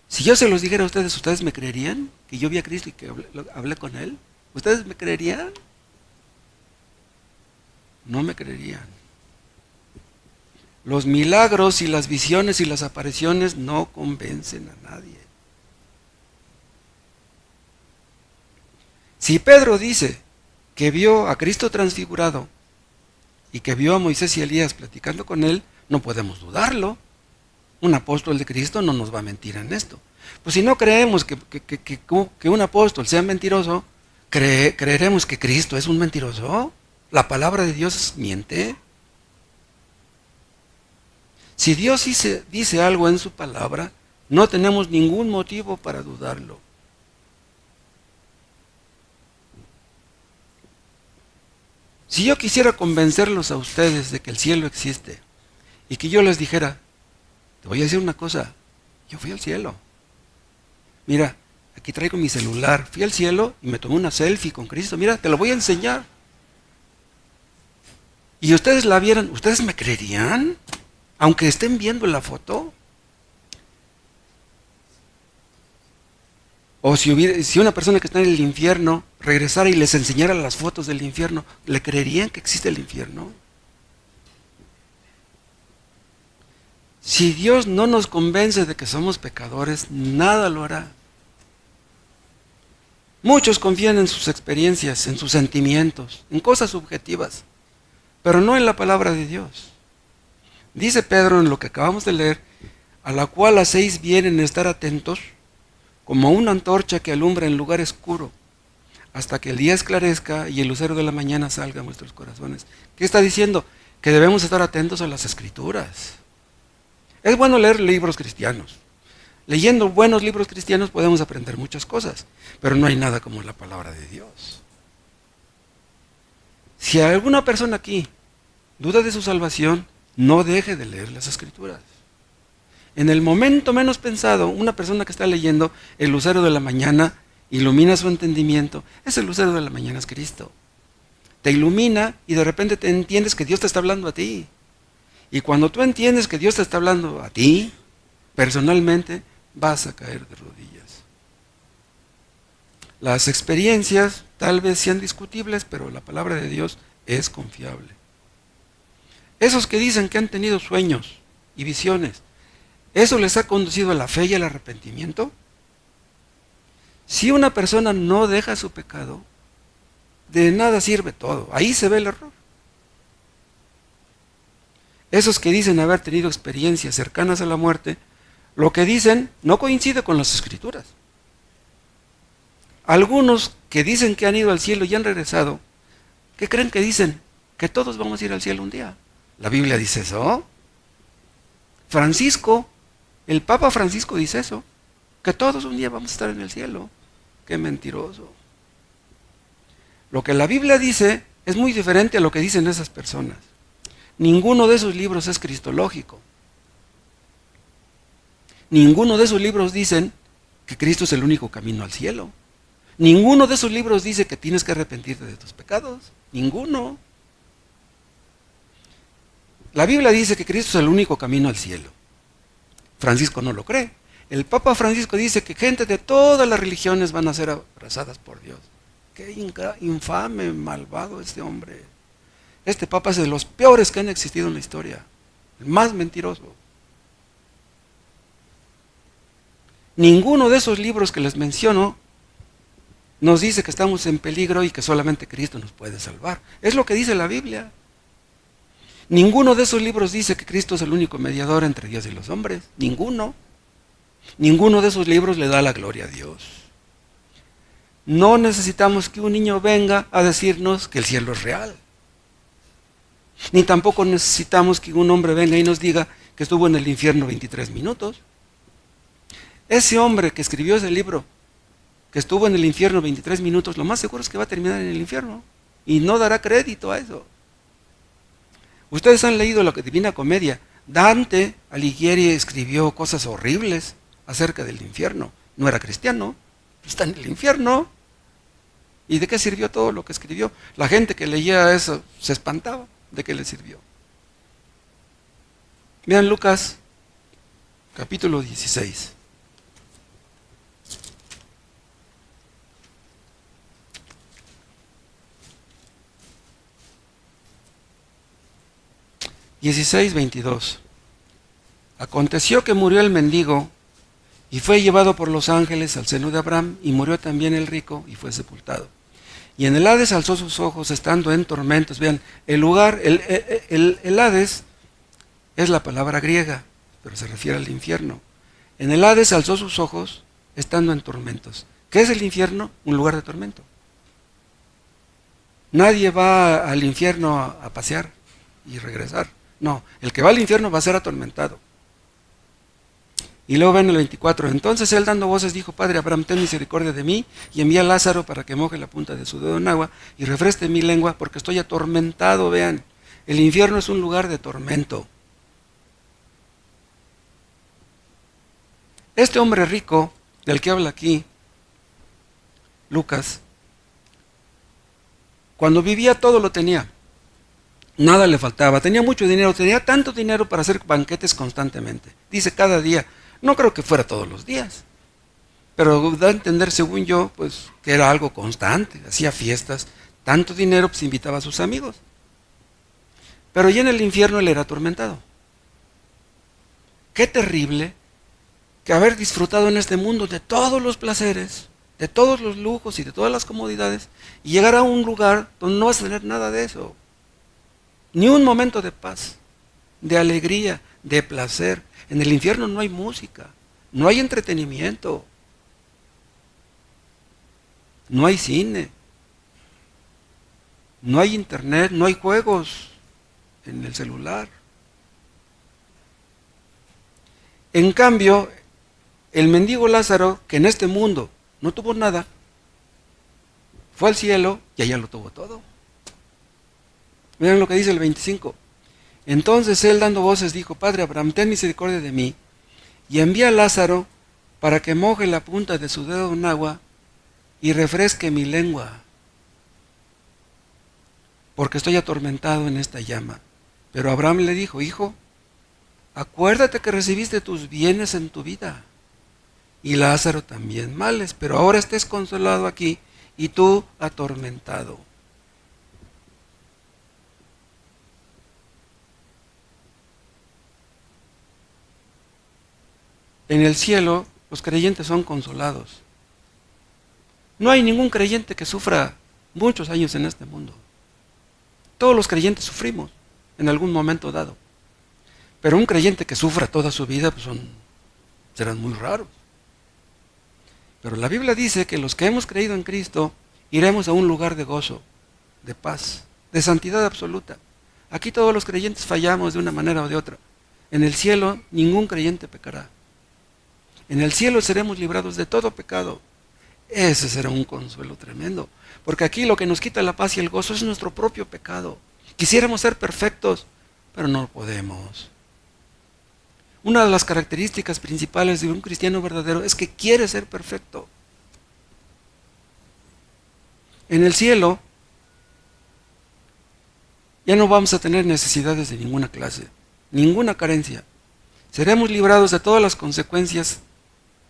Si yo se los dijera a ustedes, ¿ustedes me creerían que yo vi a Cristo y que hablé con Él? ¿Ustedes me creerían? No me creerían. Los milagros y las visiones y las apariciones no convencen a nadie. Si Pedro dice que vio a Cristo transfigurado y que vio a Moisés y Elías platicando con él, no podemos dudarlo. Un apóstol de Cristo no nos va a mentir en esto. Pues si no creemos que un apóstol sea mentiroso, ¿creeremos que Cristo es un mentiroso? ¿La palabra de Dios miente? Si Dios dice algo en su palabra, no tenemos ningún motivo para dudarlo. Si yo quisiera convencerlos a ustedes de que el cielo existe y que yo les dijera, te voy a decir una cosa, yo fui al cielo. Mira, aquí traigo mi celular, fui al cielo y me tomé una selfie con Cristo, mira, te lo voy a enseñar. Y ustedes la vieran, ¿ustedes me creerían? Aunque estén viendo la foto. O si una persona que está en el infierno regresara y les enseñara las fotos del infierno, ¿le creerían que existe el infierno? Si Dios no nos convence de que somos pecadores, nada lo hará. Muchos confían en sus experiencias, en sus sentimientos, en cosas subjetivas, pero no en la palabra de Dios. Dice Pedro en lo que acabamos de leer, a la cual hacéis bien en estar atentos, como una antorcha que alumbra en lugar oscuro, hasta que el día esclarezca y el lucero de la mañana salga a nuestros corazones. ¿Qué está diciendo? Que debemos estar atentos a las Escrituras. Es bueno leer libros cristianos. Leyendo buenos libros cristianos podemos aprender muchas cosas, pero no hay nada como la palabra de Dios. Si alguna persona aquí duda de su salvación, no deje de leer las Escrituras. En el momento menos pensado, una persona que está leyendo el lucero de la mañana ilumina su entendimiento. Ese lucero de la mañana es Cristo. Te ilumina y de repente te entiendes que Dios te está hablando a ti. Y cuando tú entiendes que Dios te está hablando a ti, personalmente, vas a caer de rodillas. Las experiencias tal vez sean discutibles, pero la palabra de Dios es confiable. Esos que dicen que han tenido sueños y visiones, ¿eso les ha conducido a la fe y al arrepentimiento? Si una persona no deja su pecado, de nada sirve todo. Ahí se ve el error. Esos que dicen haber tenido experiencias cercanas a la muerte, lo que dicen no coincide con las Escrituras. Algunos que dicen que han ido al cielo y han regresado, ¿qué creen que dicen? Que todos vamos a ir al cielo un día. ¿La Biblia dice eso? Francisco, el Papa Francisco dice eso, que todos un día vamos a estar en el cielo. ¡Qué mentiroso! Lo que la Biblia dice es muy diferente a lo que dicen esas personas. Ninguno de esos libros es cristológico. Ninguno de esos libros dicen que Cristo es el único camino al cielo. Ninguno de esos libros dice que tienes que arrepentirte de tus pecados. Ninguno. La Biblia dice que Cristo es el único camino al cielo. Francisco no lo cree. El Papa Francisco dice que gente de todas las religiones van a ser abrazadas por Dios. Qué infame, malvado este hombre. Este Papa es de los peores que han existido en la historia. El más mentiroso. Ninguno de esos libros que les menciono nos dice que estamos en peligro y que solamente Cristo nos puede salvar. Es lo que dice la Biblia. Ninguno de esos libros dice que Cristo es el único mediador entre Dios y los hombres. Ninguno. Ninguno de esos libros le da la gloria a Dios. No necesitamos que un niño venga a decirnos que el cielo es real. Ni tampoco necesitamos que un hombre venga y nos diga que estuvo en el infierno 23 minutos. Ese hombre que escribió ese libro, que estuvo en el infierno 23 minutos, lo más seguro es que va a terminar en el infierno. Y no dará crédito a eso. Ustedes han leído la Divina Comedia. Dante Alighieri escribió cosas horribles acerca del infierno. No era cristiano, está en el infierno. ¿Y de qué sirvió todo lo que escribió? La gente que leía eso se espantaba. ¿De qué le sirvió? Vean Lucas, capítulo 16. (16:22). Aconteció que murió el mendigo y fue llevado por los ángeles al seno de Abraham, y murió también el rico y fue sepultado. Y en el Hades alzó sus ojos estando en tormentos. Vean, el lugar, el Hades es la palabra griega, pero se refiere al infierno. En el Hades alzó sus ojos estando en tormentos. ¿Qué es el infierno? Un lugar de tormento. Nadie va al infierno a pasear y regresar. No, el que va al infierno va a ser atormentado. Y luego ven el 24. Entonces él, dando voces, dijo: Padre Abraham, ten misericordia de mí, y envía a Lázaro para que moje la punta de su dedo en agua y refresque mi lengua, porque estoy atormentado. Vean, el infierno es un lugar de tormento. Este hombre rico, del que habla aquí Lucas, cuando vivía todo lo tenía. Nada le faltaba, tenía mucho dinero, tenía tanto dinero para hacer banquetes constantemente. Dice cada día. No creo que fuera todos los días, pero da a entender, según yo, pues que era algo constante. Hacía fiestas, tanto dinero, pues invitaba a sus amigos. Pero ya en el infierno él era atormentado. Qué terrible que haber disfrutado en este mundo de todos los placeres, de todos los lujos y de todas las comodidades, y llegar a un lugar donde no vas a tener nada de eso. Ni un momento de paz, de alegría, de placer. En el infierno no hay música, no hay entretenimiento, no hay cine, no hay internet, no hay juegos en el celular. En cambio, el mendigo Lázaro, que en este mundo no tuvo nada, fue al cielo y allá lo tuvo todo. Miren lo que dice el 25. Entonces él, dando voces, dijo: Padre Abraham, ten misericordia de mí, y envía a Lázaro para que moje la punta de su dedo en agua y refresque mi lengua, porque estoy atormentado en esta llama. Pero Abraham le dijo: Hijo, acuérdate que recibiste tus bienes en tu vida, y Lázaro también males, pero ahora estés consolado aquí y tú atormentado. En el cielo los creyentes son consolados. No hay ningún creyente que sufra muchos años en este mundo. Todos los creyentes sufrimos en algún momento dado. Pero un creyente que sufra toda su vida, pues serán muy raros. Pero la Biblia dice que los que hemos creído en Cristo iremos a un lugar de gozo, de paz, de santidad absoluta. Aquí todos los creyentes fallamos de una manera o de otra. En el cielo ningún creyente pecará. En el cielo seremos librados de todo pecado. Ese será un consuelo tremendo. Porque aquí lo que nos quita la paz y el gozo es nuestro propio pecado. Quisiéramos ser perfectos, pero no podemos. Una de las características principales de un cristiano verdadero es que quiere ser perfecto. En el cielo ya no vamos a tener necesidades de ninguna clase, ninguna carencia. Seremos librados de todas las consecuencias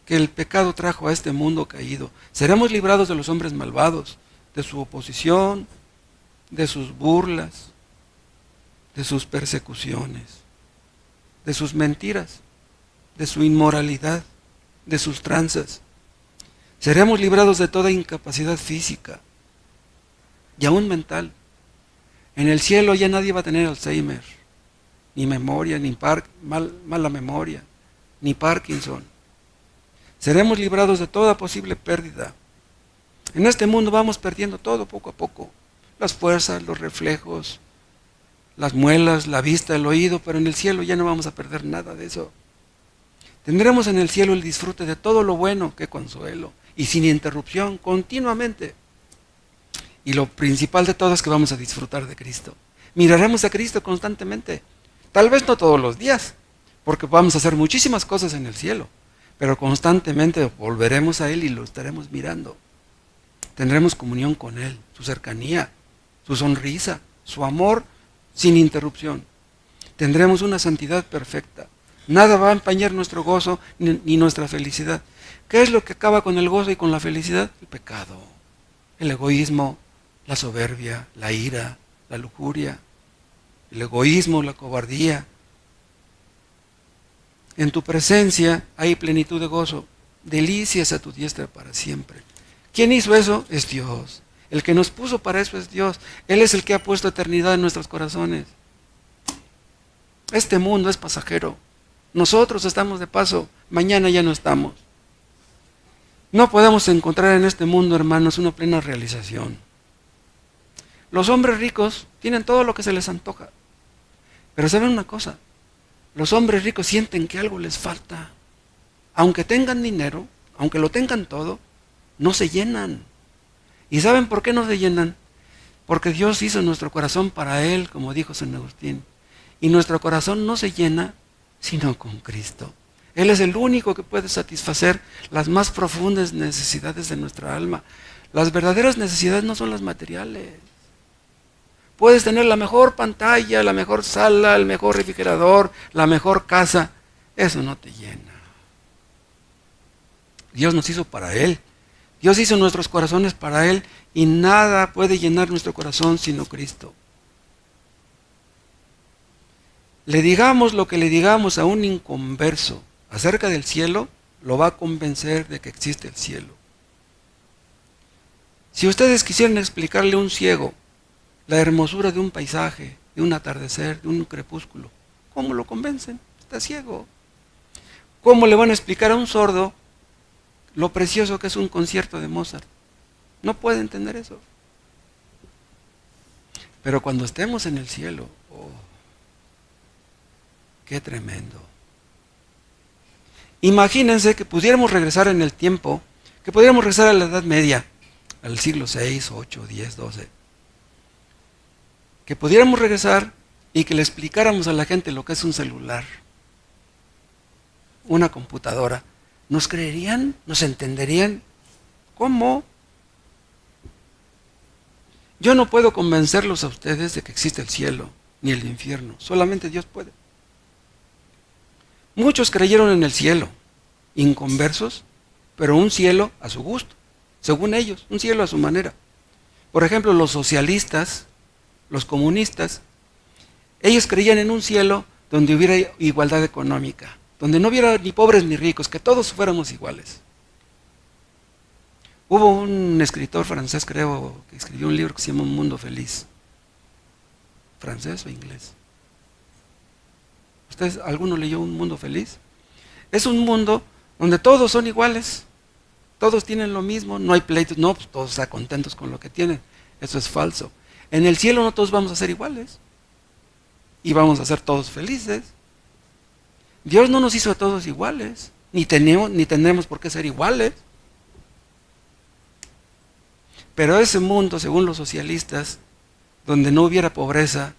que el pecado trajo a este mundo caído. Seremos librados de los hombres malvados, de su oposición, de sus burlas, de sus persecuciones, de sus mentiras, de su inmoralidad, de sus tranzas. Seremos librados de toda incapacidad física y aún mental. En el cielo ya nadie va a tener Alzheimer, ni memoria, ni mala memoria, ni Parkinson. Seremos librados de toda posible pérdida. En este mundo vamos perdiendo todo poco a poco. Las fuerzas, los reflejos, las muelas, la vista, el oído, pero en el cielo ya no vamos a perder nada de eso. Tendremos en el cielo el disfrute de todo lo bueno, qué consuelo, y sin interrupción, continuamente. Y lo principal de todo es que vamos a disfrutar de Cristo. Miraremos a Cristo constantemente. Tal vez no todos los días, porque vamos a hacer muchísimas cosas en el cielo, pero constantemente volveremos a Él y lo estaremos mirando. Tendremos comunión con Él, su cercanía, su sonrisa, su amor sin interrupción. Tendremos una santidad perfecta. Nada va a empañar nuestro gozo ni nuestra felicidad. ¿Qué es lo que acaba con el gozo y con la felicidad? El pecado, el egoísmo, la soberbia, la ira, la lujuria, el egoísmo, la cobardía. En tu presencia hay plenitud de gozo, delicias a tu diestra para siempre. ¿Quién hizo eso? Es Dios. El que nos puso para eso es Dios. Él es el que ha puesto eternidad en nuestros corazones. Este mundo es pasajero. Nosotros estamos de paso, mañana ya no estamos. No podemos encontrar en este mundo, hermanos, una plena realización. Los hombres ricos tienen todo lo que se les antoja. Pero ¿saben una cosa? Los hombres ricos sienten que algo les falta. Aunque tengan dinero, aunque lo tengan todo, no se llenan. ¿Y saben por qué no se llenan? Porque Dios hizo nuestro corazón para Él, como dijo San Agustín. Y nuestro corazón no se llena sino con Cristo. Él es el único que puede satisfacer las más profundas necesidades de nuestra alma. Las verdaderas necesidades no son las materiales. Puedes tener la mejor pantalla, la mejor sala, el mejor refrigerador, la mejor casa. Eso no te llena. Dios nos hizo para Él. Dios hizo nuestros corazones para Él y nada puede llenar nuestro corazón sino Cristo. Le digamos lo que le digamos a un inconverso acerca del cielo, lo va a convencer de que existe el cielo. Si ustedes quisieran explicarle a un ciego la hermosura de un paisaje, de un atardecer, de un crepúsculo, ¿cómo lo convencen? Está ciego. ¿Cómo le van a explicar a un sordo lo precioso que es un concierto de Mozart? No puede entender eso. Pero cuando estemos en el cielo, oh, qué tremendo. Imagínense que pudiéramos regresar en el tiempo, que pudiéramos regresar a la Edad Media, al siglo VI, VIII, X, XII. Que pudiéramos regresar y que le explicáramos a la gente lo que es un celular, una computadora. ¿Nos creerían? ¿Nos entenderían? ¿Cómo? Yo no puedo convencerlos a ustedes de que existe el cielo ni el infierno. Solamente Dios puede. Muchos creyeron en el cielo, inconversos, pero un cielo a su gusto, según ellos, un cielo a su manera. Por ejemplo, los socialistas, los comunistas, ellos creían en un cielo donde hubiera igualdad económica, donde no hubiera ni pobres ni ricos, que todos fuéramos iguales. Hubo un escritor francés, creo, que escribió un libro que se llama Un Mundo Feliz. ¿Francés o inglés? ¿Ustedes, alguno leyó Un Mundo Feliz? Es un mundo donde todos son iguales, todos tienen lo mismo, no hay pleitos, no, pues todos están contentos con lo que tienen. Eso es falso. En el cielo no todos vamos a ser iguales y vamos a ser todos felices. Dios no nos hizo a todos iguales, ni tenemos por qué ser iguales. Pero ese mundo, según los socialistas, donde no hubiera pobreza,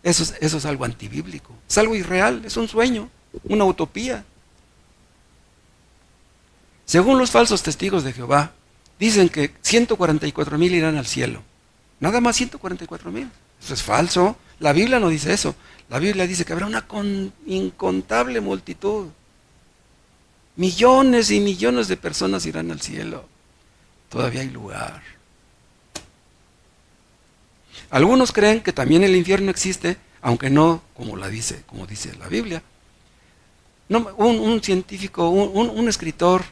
eso es algo antibíblico, es algo irreal, es un sueño, una utopía. Según los falsos testigos de Jehová, dicen que 144,000 irán al cielo. Nada más 144,000. Eso es falso. La Biblia no dice eso. La Biblia dice que habrá una incontable multitud. Millones y millones de personas irán al cielo. Todavía hay lugar. Algunos creen que también el infierno existe, aunque no como dice la Biblia. No, un científico, un escritor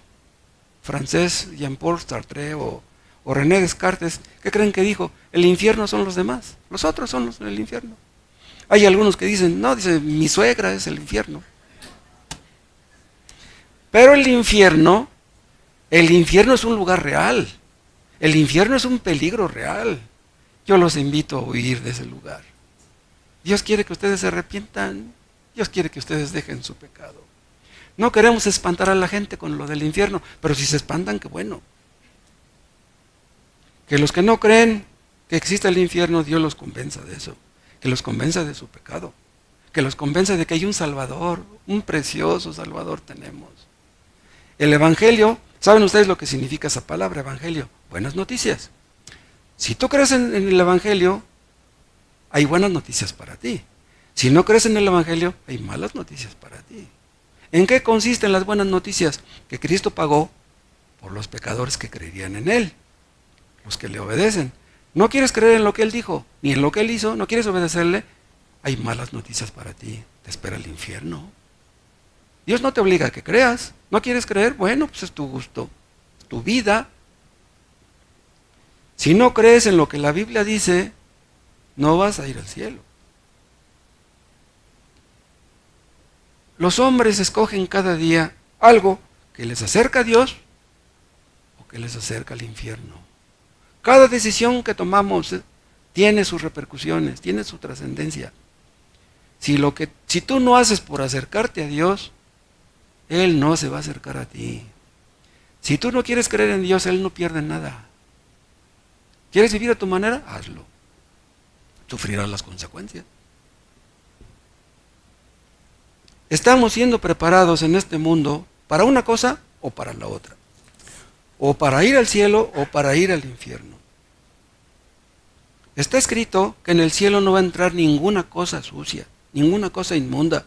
francés, Jean-Paul Sartre o René Descartes, ¿qué creen que dijo? El infierno son los demás, los otros son los del infierno. Hay algunos que dicen, no, dice, mi suegra es el infierno. Pero el infierno es un lugar real. El infierno es un peligro real. Yo los invito a huir de ese lugar. Dios quiere que ustedes se arrepientan. Dios quiere que ustedes dejen su pecado. No queremos espantar a la gente con lo del infierno, pero si se espantan, qué bueno. Que los que no creen que existe el infierno, Dios los convenza de eso. Que los convenza de su pecado. Que los convenza de que hay un Salvador, un precioso Salvador tenemos. El Evangelio, ¿saben ustedes lo que significa esa palabra, Evangelio? Buenas noticias. Si tú crees en el Evangelio, hay buenas noticias para ti. Si no crees en el Evangelio, hay malas noticias para ti. ¿En qué consisten las buenas noticias? Que Cristo pagó por los pecadores que creerían en Él, los que le obedecen. ¿No quieres creer en lo que Él dijo, ni en lo que Él hizo? ¿No quieres obedecerle? Hay malas noticias para ti. Te espera el infierno. Dios no te obliga a que creas. ¿No quieres creer? Bueno, pues es tu gusto, tu vida. Si no crees en lo que la Biblia dice, no vas a ir al cielo. Los hombres escogen cada día algo que les acerca a Dios o que les acerca al infierno. Cada decisión que tomamos tiene sus repercusiones, tiene su trascendencia. Si tú no haces por acercarte a Dios, Él no se va a acercar a ti. Si tú no quieres creer en Dios, Él no pierde nada. ¿Quieres vivir a tu manera? Hazlo. Sufrirás las consecuencias. Estamos siendo preparados en este mundo para una cosa o para la otra. O para ir al cielo o para ir al infierno. Está escrito que en el cielo no va a entrar ninguna cosa sucia, ninguna cosa inmunda.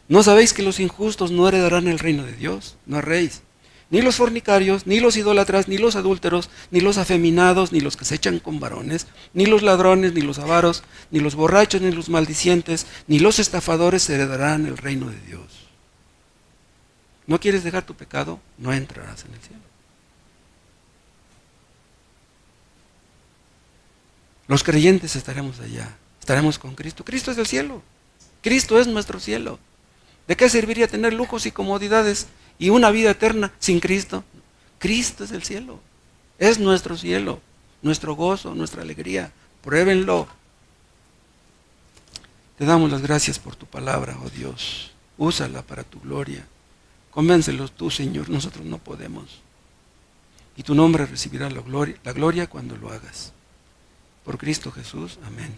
¿No sabéis que los injustos no heredarán el reino de Dios? No erréis. Ni los fornicarios, ni los idólatras, ni los adúlteros, ni los afeminados, ni los que se echan con varones, ni los ladrones, ni los avaros, ni los borrachos, ni los maldicientes, ni los estafadores heredarán el reino de Dios. ¿No quieres dejar tu pecado? No entrarás en el cielo. Los creyentes estaremos allá, estaremos con Cristo. Cristo es el cielo. Cristo es nuestro cielo. ¿De qué serviría tener lujos y comodidades y una vida eterna sin Cristo? Cristo es el cielo. Es nuestro cielo, nuestro gozo, nuestra alegría. Pruébenlo. Te damos las gracias por tu palabra, oh Dios. Úsala para tu gloria. Convéncelos tú, Señor, nosotros no podemos. Y tu nombre recibirá la gloria cuando lo hagas. Por Cristo Jesús, amén.